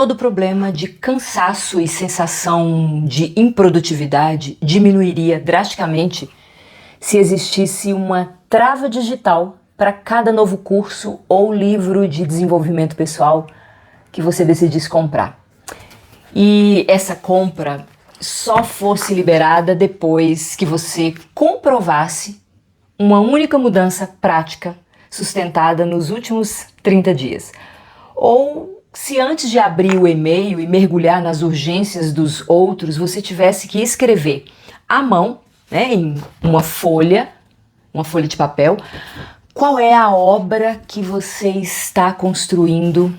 todo problema de cansaço e sensação de improdutividade diminuiria drasticamente se existisse uma trava digital para cada novo curso ou livro de desenvolvimento pessoal que você decidisse comprar. E essa compra só fosse liberada depois que você comprovasse uma única mudança prática sustentada nos últimos 30 dias. Ou se antes de abrir o e-mail e mergulhar nas urgências dos outros, você tivesse que escrever à mão, em uma folha de papel, qual é a obra que você está construindo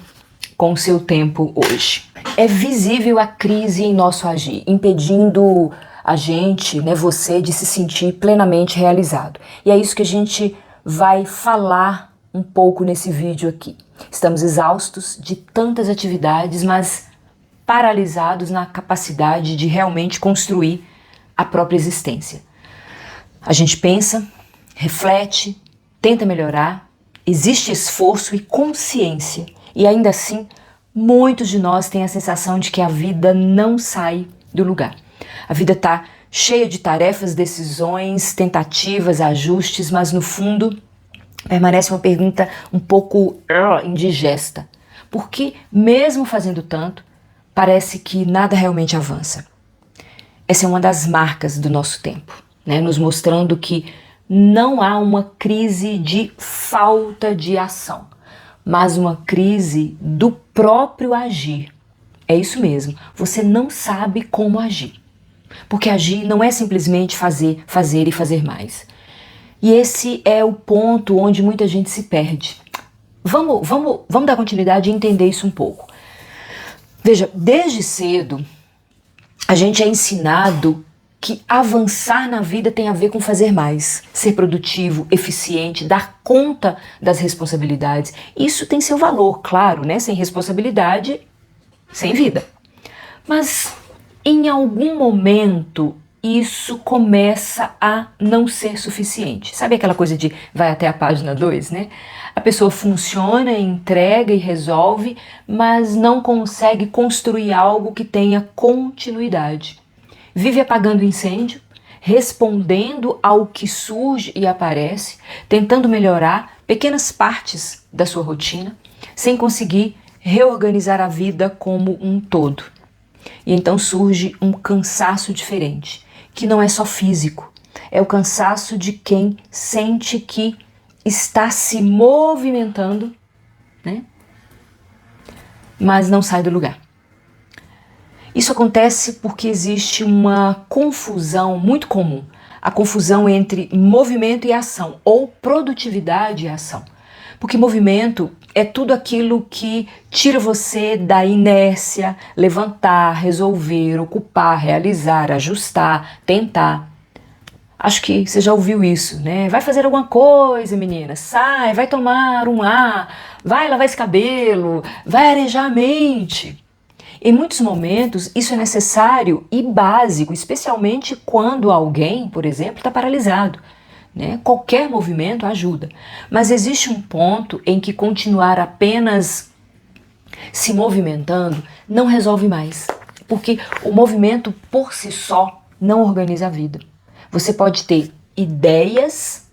com o seu tempo hoje. É visível a crise em nosso agir, impedindo a gente, você, de se sentir plenamente realizado. E é isso que a gente vai falar um pouco nesse vídeo aqui. Estamos exaustos de tantas atividades, mas paralisados na capacidade de realmente construir a própria existência. A gente pensa, reflete, tenta melhorar, existe esforço e consciência, e ainda assim, muitos de nós têm a sensação de que a vida não sai do lugar. A vida está cheia de tarefas, decisões, tentativas, ajustes, mas no fundo permanece uma pergunta um pouco indigesta. Por que, mesmo fazendo tanto, parece que nada realmente avança? Essa é uma das marcas do nosso tempo, nos mostrando que não há uma crise de falta de ação, mas uma crise do próprio agir. É isso mesmo, você não sabe como agir. Porque agir não é simplesmente fazer e fazer mais. E esse é o ponto onde muita gente se perde. Vamos dar continuidade e entender isso um pouco. Veja, desde cedo a gente é ensinado que avançar na vida tem a ver com fazer mais, ser produtivo, eficiente, dar conta das responsabilidades. Isso tem seu valor, claro, Sem responsabilidade, sem vida. Mas em algum momento isso começa a não ser suficiente. Sabe aquela coisa de vai até a página 2, A pessoa funciona, entrega e resolve, mas não consegue construir algo que tenha continuidade. Vive apagando incêndio, respondendo ao que surge e aparece, tentando melhorar pequenas partes da sua rotina, sem conseguir reorganizar a vida como um todo. E então surge um cansaço diferente, que não é só físico, é o cansaço de quem sente que está se movimentando, mas não sai do lugar. Isso acontece porque existe uma confusão muito comum, a confusão entre movimento e ação, ou produtividade e ação. Porque movimento é tudo aquilo que tira você da inércia, levantar, resolver, ocupar, realizar, ajustar, tentar. Acho que você já ouviu isso, Vai fazer alguma coisa, menina, sai, vai tomar um ar, vai lavar esse cabelo, vai arejar a mente. Em muitos momentos, isso é necessário e básico, especialmente quando alguém, por exemplo, está paralisado. Qualquer movimento ajuda. Mas existe um ponto em que continuar apenas se movimentando não resolve mais. Porque o movimento por si só não organiza a vida. Você pode ter ideias,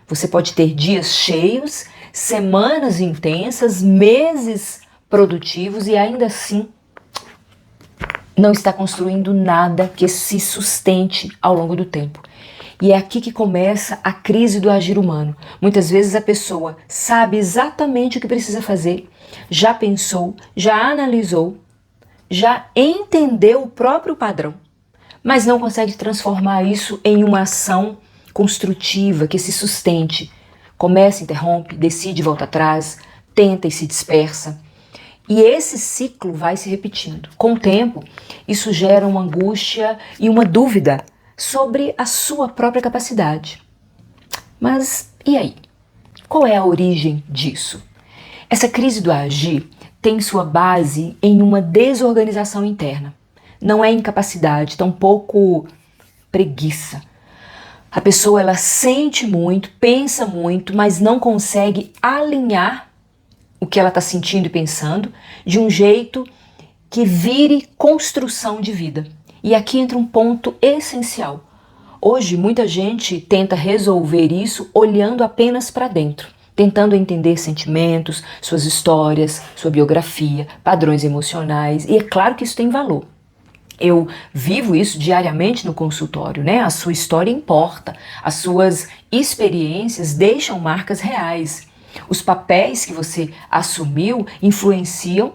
você pode ter dias cheios, semanas intensas, meses produtivos e ainda assim não está construindo nada que se sustente ao longo do tempo. E é aqui que começa a crise do agir humano. Muitas vezes a pessoa sabe exatamente o que precisa fazer, já pensou, já analisou, já entendeu o próprio padrão, mas não consegue transformar isso em uma ação construtiva que se sustente. Começa, interrompe, decide, volta atrás, tenta e se dispersa. E esse ciclo vai se repetindo. Com o tempo, isso gera uma angústia e uma dúvida sobre a sua própria capacidade. Mas e aí? Qual é a origem disso? Essa crise do agir tem sua base em uma desorganização interna. Não é incapacidade, tampouco preguiça. A pessoa ela sente muito, pensa muito, mas não consegue alinhar o que ela está sentindo e pensando de um jeito que vire construção de vida. E aqui entra um ponto essencial. Hoje, muita gente tenta resolver isso olhando apenas para dentro, tentando entender sentimentos, suas histórias, sua biografia, padrões emocionais, e é claro que isso tem valor. Eu vivo isso diariamente no consultório, né? A sua história importa, as suas experiências deixam marcas reais. Os papéis que você assumiu influenciam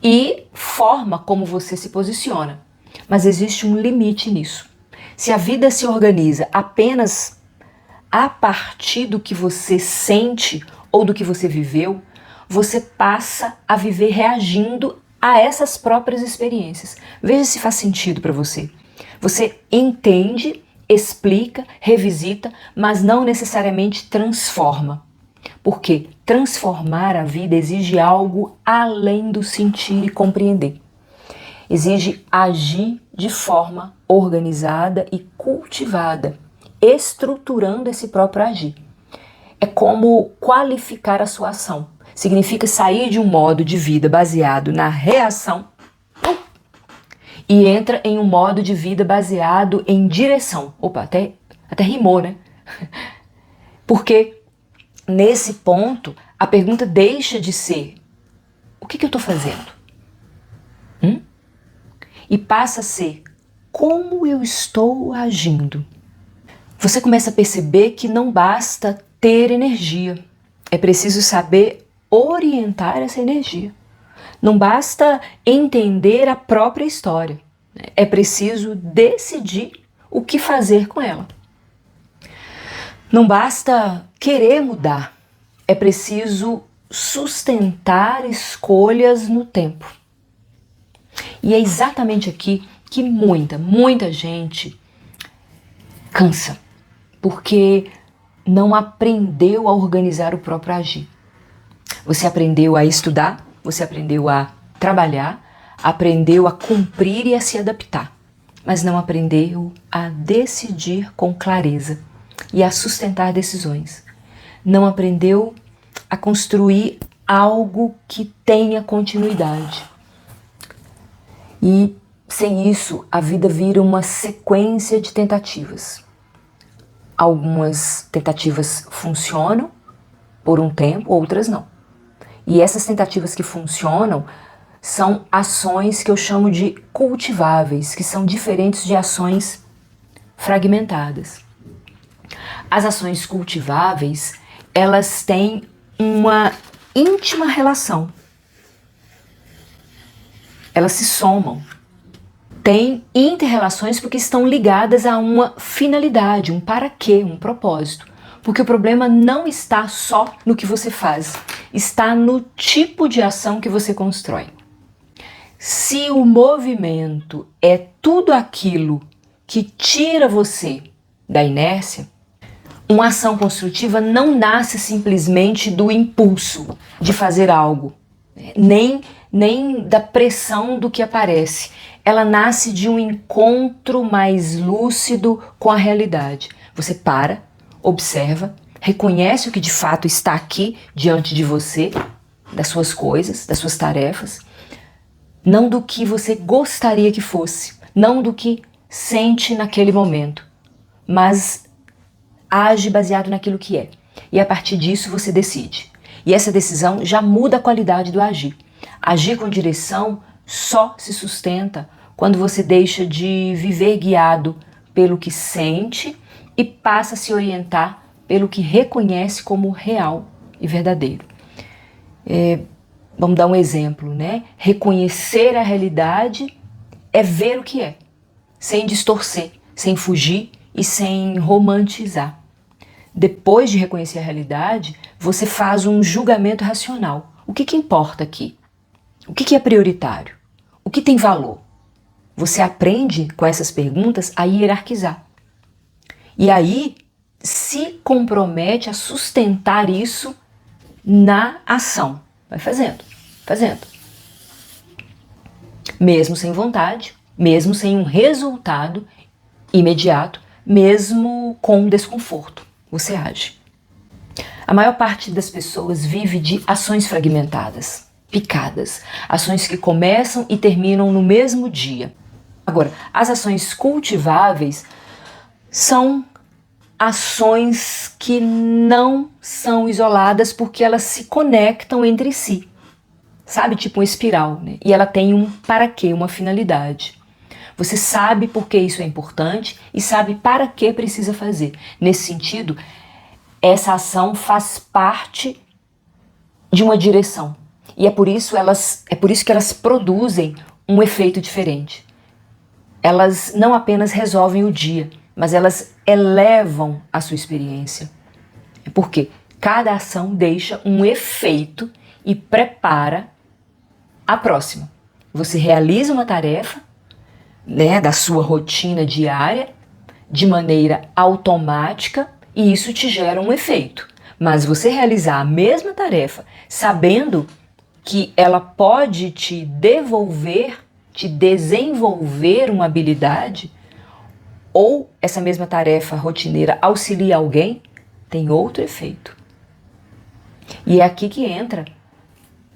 e forma como você se posiciona. Mas existe um limite nisso. Se a vida se organiza apenas a partir do que você sente ou do que você viveu, você passa a viver reagindo a essas próprias experiências. Veja se faz sentido para você. Você entende, explica, revisita, mas não necessariamente transforma. Porque transformar a vida exige algo além do sentir e compreender. Exige agir de forma organizada e cultivada, estruturando esse próprio agir. É como qualificar a sua ação. Significa sair de um modo de vida baseado na reação e entra em um modo de vida baseado em direção. Opa, até rimou, né? Porque nesse ponto a pergunta deixa de ser o que eu estou fazendo? E passa a ser como eu estou agindo. Você começa a perceber que não basta ter energia, é preciso saber orientar essa energia. Não basta entender a própria história, é preciso decidir o que fazer com ela. Não basta querer mudar, é preciso sustentar escolhas no tempo. E é exatamente aqui que muita gente cansa, porque não aprendeu a organizar o próprio agir. Você aprendeu a estudar, você aprendeu a trabalhar, aprendeu a cumprir e a se adaptar, mas não aprendeu a decidir com clareza e a sustentar decisões. Não aprendeu a construir algo que tenha continuidade. E sem isso, a vida vira uma sequência de tentativas. Algumas tentativas funcionam por um tempo, outras não. E essas tentativas que funcionam são ações que eu chamo de cultiváveis, que são diferentes de ações fragmentadas. As ações cultiváveis, elas têm uma íntima relação. Elas se somam. Têm inter-relações porque estão ligadas a uma finalidade, um para quê, um propósito. Porque o problema não está só no que você faz, está no tipo de ação que você constrói. Se o movimento é tudo aquilo que tira você da inércia, uma ação construtiva não nasce simplesmente do impulso de fazer algo, nem da pressão do que aparece. Ela nasce de um encontro mais lúcido com a realidade. Você para, observa, reconhece o que de fato está aqui diante de você, das suas coisas, das suas tarefas, não do que você gostaria que fosse, não do que sente naquele momento, mas age baseado naquilo que é. E a partir disso você decide. E essa decisão já muda a qualidade do agir. Agir com direção só se sustenta quando você deixa de viver guiado pelo que sente e passa a se orientar pelo que reconhece como real e verdadeiro. Vamos dar um exemplo, né? Reconhecer a realidade é ver o que é, sem distorcer, sem fugir e sem romantizar. Depois de reconhecer a realidade, você faz um julgamento racional. O que importa aqui? O que é prioritário? O que tem valor? Você aprende com essas perguntas a hierarquizar. E aí se compromete a sustentar isso na ação. Vai fazendo. Mesmo sem vontade, mesmo sem um resultado imediato, mesmo com desconforto, você age. A maior parte das pessoas vive de ações fragmentadas. picadas, ações que começam e terminam no mesmo dia. Agora, as ações cultiváveis são ações que não são isoladas porque elas se conectam entre si. Sabe, tipo uma espiral, né? E ela tem um para quê, uma finalidade. Você sabe por que isso é importante e sabe para que precisa fazer. Nesse sentido, essa ação faz parte de uma direção. E é por isso que elas produzem um efeito diferente. Elas não apenas resolvem o dia, mas elas elevam a sua experiência. Porque cada ação deixa um efeito e prepara a próxima. Você realiza uma tarefa, né, da sua rotina diária de maneira automática e isso te gera um efeito. Mas você realizar a mesma tarefa sabendo que ela pode te devolver, te desenvolver uma habilidade, ou essa mesma tarefa rotineira auxilia alguém, tem outro efeito. E é aqui que entra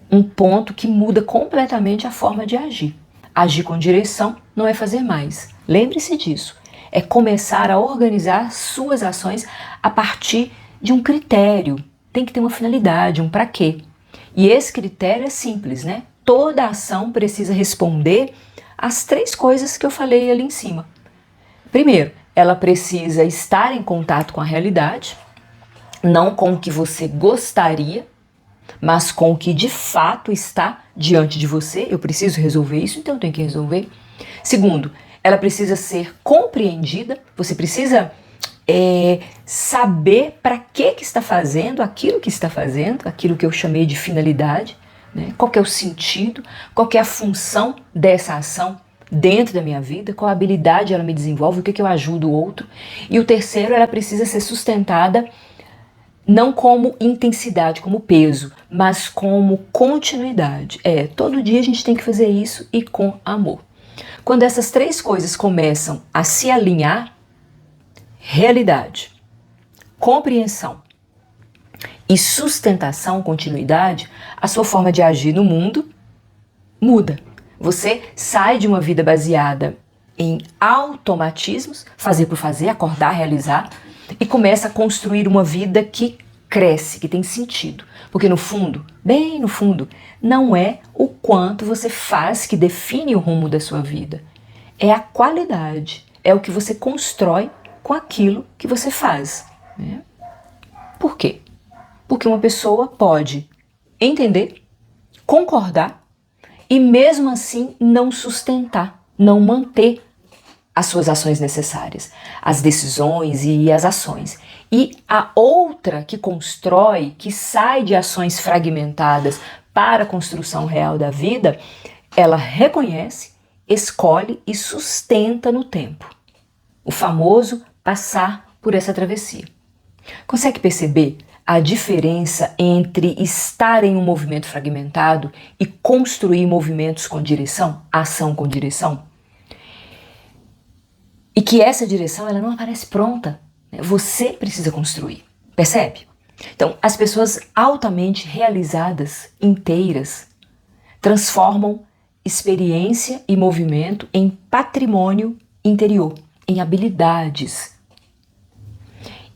um ponto que muda completamente a forma de agir. Agir com direção não é fazer mais. Lembre-se disso. É começar a organizar suas ações a partir de um critério. Tem que ter uma finalidade, um para quê. E esse critério é simples, né? Toda ação precisa responder às 3 coisas que eu falei ali em cima. Primeiro, ela precisa estar em contato com a realidade, não com o que você gostaria, mas com o que de fato está diante de você. Eu preciso resolver isso, então eu tenho que resolver. Segundo, ela precisa ser compreendida, você precisa saber para que está fazendo aquilo que está fazendo, aquilo que eu chamei de finalidade, né? Qual que é o sentido, qual que é a função dessa ação dentro da minha vida, qual habilidade ela me desenvolve, o que eu ajudo o outro. E o terceiro, ela precisa ser sustentada não como intensidade, como peso, mas como continuidade. Todo dia a gente tem que fazer isso e com amor. Quando essas 3 coisas começam a se alinhar, realidade, compreensão e sustentação, continuidade, a sua forma de agir no mundo muda. Você sai de uma vida baseada em automatismos, fazer por fazer, acordar, realizar, e começa a construir uma vida que cresce, que tem sentido. Porque no fundo, bem no fundo, não é o quanto você faz que define o rumo da sua vida. É a qualidade, é o que você constrói com aquilo que você faz, né? Por quê? Porque uma pessoa pode entender, concordar e mesmo assim não sustentar, não manter as suas ações necessárias, as decisões e as ações. E a outra que constrói, que sai de ações fragmentadas para a construção real da vida, ela reconhece, escolhe e sustenta no tempo. O famoso passar por essa travessia. Consegue perceber a diferença entre estar em um movimento fragmentado e construir movimentos com direção, ação com direção? E que essa direção ela não aparece pronta, né? Você precisa construir, percebe? Então, as pessoas altamente realizadas, inteiras, transformam experiência e movimento em patrimônio interior, em habilidades,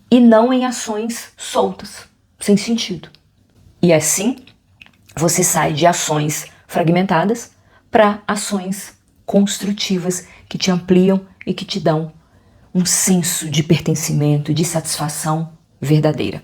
e não em ações soltas, sem sentido. E assim, você sai de ações fragmentadas para ações construtivas que te ampliam e que te dão um senso de pertencimento, de satisfação verdadeira.